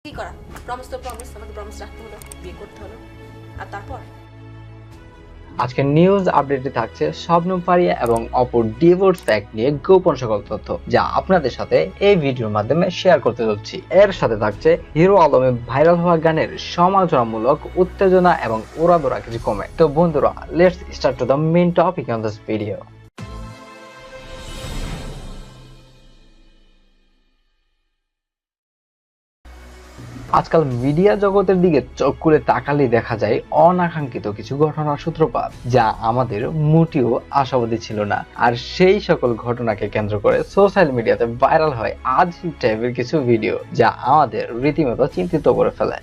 কি করা প্রমিস তো প্রমিস আমাকে প্রমিস রাখতে হলো বিয়ে করতে হলো আর তারপর আজকের নিউজ আপডেটে থাকছে শবনম ফারিয়া এবং অপুর ডিভোর্স ফ্যাক্ট নিয়ে গোপন সকল তথ্য যা আপনাদের সাথে এই ভিডিওর মাধ্যমে শেয়ার করতে যাচ্ছি। এর সাথে থাকছে হিরো আলমের ভাইরাল হওয়া গানের সমালোচনামূলক উত্তেজনা এবং ওড়াদোড়া কিছু কমেন্ট। তো বন্ধুরা, let's start to the main topic on this video. আজকাল মিডিয়া জগতের দিকে চোখ করে তাকালেই দেখা যায় অনাকাঙ্ক্ষিত কিছু ঘটনার সূত্রপাত, যা আমাদের মোটেও আশাবাদী ছিল না। আর সেই সকল ঘটনাকে কেন্দ্র করে সোশ্যাল মিডিয়াতে ভাইরাল হয় আজব টাইপের কিছু ভিডিও, যা আমাদের রীতিমতো চিন্তিত করে ফেলে।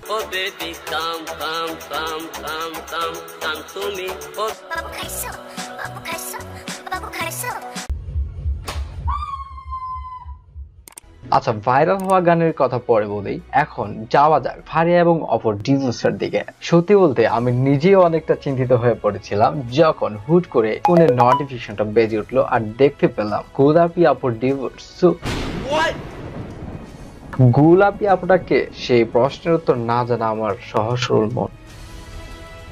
আচ্ছা, ভাইরাল হওয়া গানের কথা পরে বলেই এখন যাওয়া যাক ফারিয়া এবং অপর ডিভোর্সের দিকে। সত্যি বলতে আমি নিজেও অনেকটা চিন্তিত হয়ে পড়েছিলাম যখন হুট করে ফোনের নোটিফিকেশনটা বেজে উঠলো আর দেখতে পেলাম গোলাপি অপর ডিভোর্স। গোলাপি আপুটাকে সেই প্রশ্নের উত্তর না জানা আমার সহজ সরল মন।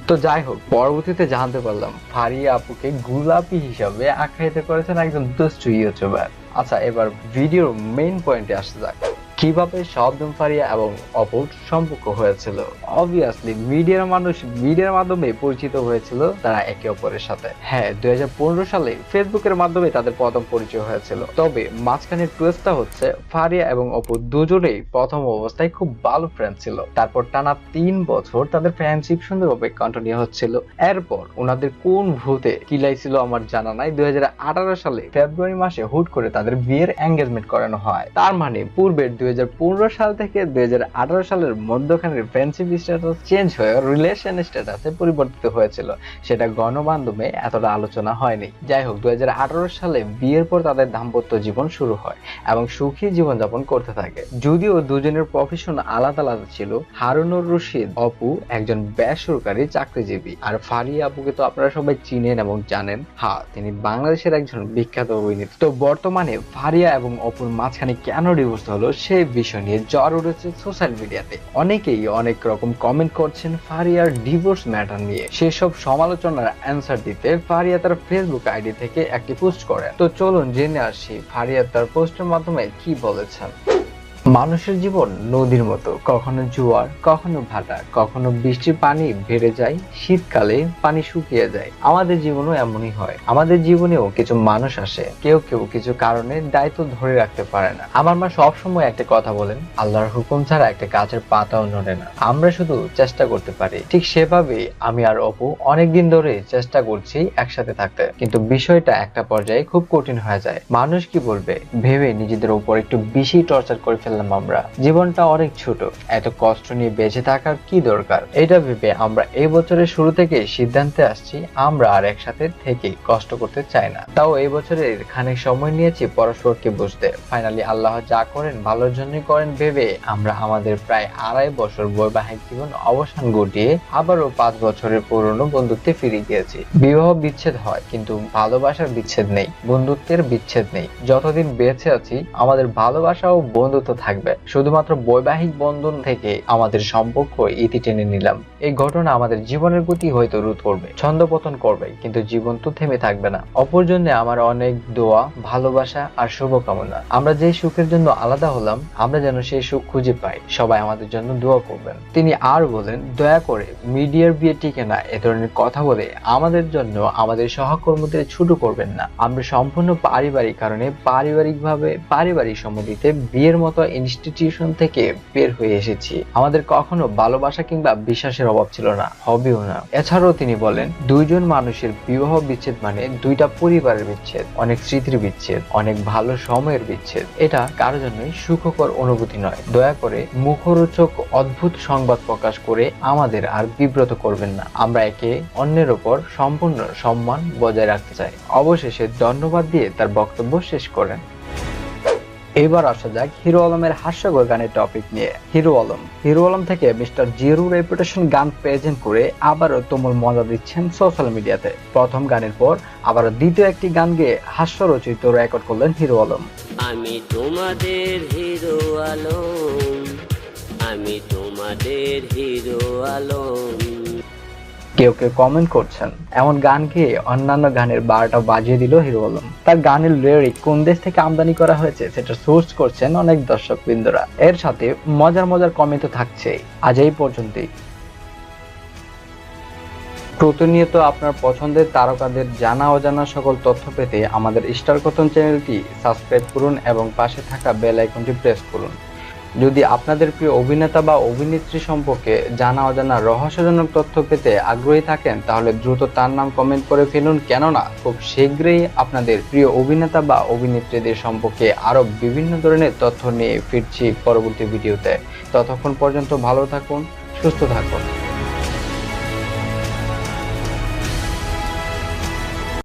তো যাই হোক, পরবর্তীতে জানতে পারলাম ফারিয়া আপুকে গোলাপি হিসাবে আখ্যায়িত করেছেন একজন দুষ্টু ইউটিউবার। আচ্ছা, এবার ভিডিওর মেইন পয়েন্টে আসতে যাক। কিভাবে শবনম ফারিয়া এবং অপুর সম্পর্ক হয়েছিল। অবভিয়াসলি মিডিয়ার মাধ্যমে পরিচিত হয়েছিল তারা একে অপরের সাথে। হ্যাঁ, 2015 সালে ফেসবুকের মাধ্যমে তাদের প্রথম পরিচয় হয়েছিল। তবে মাঝখানের টুইস্টটা হচ্ছে ফারিয়া এবং অপু দুজনেই প্রথম অবস্থায় খুব ভালো ফ্রেন্ড ছিল। তারপর টানা 3 বছর তাদের ফ্রেন্ডশিপ সুন্দরভাবে কন্টিনিউ হচ্ছিল। এরপর ওনাদের কোন ভূতে কিলাইছিল আমার জানা নাই, 2018 সালে ফেব্রুয়ারি মাসে হুট করে তাদের বিয়ের এঙ্গেজমেন্ট করানো হয়। তার মানে পূর্বের 2015 সাল থেকে 2018 সালের মধ্যখানের ফ্রেন্ডশিপ স্ট্যাটাস চেঞ্জ হয়ে রিলেশন স্ট্যাটাসে পরিবর্তিত হয়েছিল। সেটা গণমাধ্যমে এতটা আলোচনা হয়নি। যাই হোক, 2018 সালে বিয়ের পর তাদের দাম্পত্য জীবন শুরু হয় এবং সুখী জীবনযাপন করতে থাকে। যদিও দুজনের প্রফেশন আলাদা আলাদা ছিল। হারুনুর রশিদ অপু একজন বেসরকারি চাকরিজীবী, আর ফারিয়া আপুকে তো আপনারা সবাই চিনেন এবং জানেন। হ্যাঁ, তিনি বাংলাদেশের একজন বিখ্যাত অভিনেত্রী। তো বর্তমানে ফারিয়া এবং অপুর মাঝখানে কেন ডিভোর্স হলো সেই বিষয় নিয়ে জ্বর উঠেছে সোশ্যাল মিডিয়াতে। অনেকেই অনেক রকম কমেন্ট করছেন ফারিয়ার ডিভোর্স ম্যাটার নিয়ে। সেসব সমালোচনার অ্যান্সার দিতে ফারিয়া তার ফেসবুক আইডি থেকে একটি পোস্ট করেন। তো চলুন জেনে আসি ফারিয়া তার পোস্টের মাধ্যমে কি বলেছেন। মানুষের জীবন নদীর মতো, কখনো জোয়ার, কখনো ভাটা, কখনো বৃষ্টির পানি বেড়ে যায়, শীতকালে পানি শুকিয়ে যায়। আমাদের জীবনও এমনই হয়। আমাদের জীবনেও কিছু মানুষ আসে, কেউ কেউ কিছু কারণে দায়িত্ব ধরে রাখতে পারে না। আমার মা সবসময় একটা কথা বলেন, আল্লাহর হুকুম ছাড়া একটা গাছের পাতাও নড়ে না, আমরা শুধু চেষ্টা করতে পারি। ঠিক সেভাবেই আমি আর অপু অনেকদিন ধরে চেষ্টা করছি একসাথে থাকতে, কিন্তু বিষয়টা একটা পর্যায়ে খুব কঠিন হয়ে যায়। মানুষ কি বলবে ভেবে নিজেদের উপর একটু বেশি টর্চার করে ফেললাম আমরা। জীবনটা অনেক ছোট, এত কষ্ট নিয়ে বেঁচে থাকার কি দরকার, এটা ভেবে আমরা এই বছরের শুরু থেকে সিদ্ধান্তে আসছি আমরা আর একসাথে থেকে কষ্ট করতে চাই না। তাও এই বছরের খানিক সময় নিয়েছি পরস্পরকে বুঝতে। ফাইনালি আল্লাহ যা করেন ভালোর জন্যই করেন ভেবে আমরা আমাদের প্রায় 2.5 বছর বৈবাহিক জীবন অবসান ঘটিয়ে আবারও 5 বছরের পুরনো বন্ধুত্বে ফিরে গিয়েছি। বিবাহ বিচ্ছেদ হয়, কিন্তু ভালোবাসার বিচ্ছেদ নেই, বন্ধুত্বের বিচ্ছেদ নেই। যতদিন বেঁচে আছি আমাদের ভালোবাসা ও বন্ধুত্ব থাকবে। শুধুমাত্র বৈবাহিক বন্ধন থেকে আমাদের সম্পর্ক ইতি টেনে নিলাম। এই ঘটনা আমাদের জীবনের গতি হয়তো রোধ করবে, ছন্দপতন করবে, কিন্তু জীবন তো থেমে থাকবে না। অপর জন্য আমার অনেক দোয়া, ভালোবাসা আর শুভকামনা। আমরা যে সুখের জন্য আলাদা হলাম আমরা যেন সেই সুখ খুঁজে পাই। সবাই আমাদের জন্য দোয়া করবেন। তিনি আর বলেন, দয়া করে মিডিয়ার বিয়ে টিকে না এ ধরনের কথা বলে আমাদের জন্য আমাদের সহকর্মীদের ছোট করবেন না। আমরা সম্পূর্ণ পারিবারিক কারণে পারিবারিক সম্মতিতে বিয়ের মতো ইনস্টিটিউশন থেকে বের হয়ে এসেছি। আমাদের কখনো ভালোবাসা কিংবা বিশ্বাসের অভাব ছিল না, হবেও না। এছাড়াও তিনি বলেন, দুইজন মানুষের বিবাহ বিচ্ছেদ মানে দুইটা পরিবারের বিচ্ছেদ, অনেক স্মৃতির বিচ্ছেদ, অনেক ভালো সময়ের বিচ্ছেদ। এটা কারোর জন্যই সুখকর অনুভূতি নয়। দয়া করে মুখরোচক অদ্ভুত সংবাদ প্রকাশ করে আমাদের আর বিব্রত করবেন না। আমরা একে অন্যের উপর সম্পূর্ণ সম্মান বজায় রাখতে চাই। অবশেষে ধন্যবাদ দিয়ে তার বক্তব্য শেষ করেন। এবার আসা যাক হিরো আলমের হাস্যকর গানের টপিক নিয়ে। হিরো আলম থেকে মিস্টার জিরো রেপুটেশন গান প্রেজেন্ট করে আবারও তুমুল মজা দিচ্ছেন সোশ্যাল মিডিয়াতে। প্রথম গানের পর আবারও দ্বিতীয় একটি গান গেয়ে হাস্যরচিত রেকর্ড করলেন হিরো আলম। আমি তোমাদের হিরো আলম, আমি তোমাদের হিরো আলম। কেউ কেউ কমেন্ট করছেন এমন গান গেয়ে অন্যান্য গানের 12টা বাজিয়ে দিল হিরো আলম। তার গানের লিরিক কোন দেশ থেকে আমদানি করা হয়েছে সেটা সোর্স করছেন অনেক দর্শক বৃন্দরা। এর সাথে মজার মজার কমেন্ট তো থাকছেই। আজ এই পর্যন্তই। প্রতিনিয়ত আপনার পছন্দের তারকাদের জানা অজানা সকল তথ্য পেতে আমাদের স্টার কথন চ্যানেলটি সাবস্ক্রাইব করুন এবং পাশে থাকা বেল আইকনটি প্রেস করুন। যদি আপনাদের প্রিয় অভিনেতা বা অভিনেত্রী সম্পর্কে জানা অজানা রহস্যজনক তথ্য পেতে আগ্রহী থাকেন তাহলে দ্রুত তার নাম কমেন্ট করে ফেলুন, কেননা খুব শীঘ্রই আপনাদের প্রিয় অভিনেতা বা অভিনেত্রীদের সম্পর্কে আরো বিভিন্ন ধরনের তথ্য নিয়ে ফিরছি পরবর্তী ভিডিওতে। ততক্ষণ পর্যন্ত ভালো থাকুন, সুস্থ থাকুন।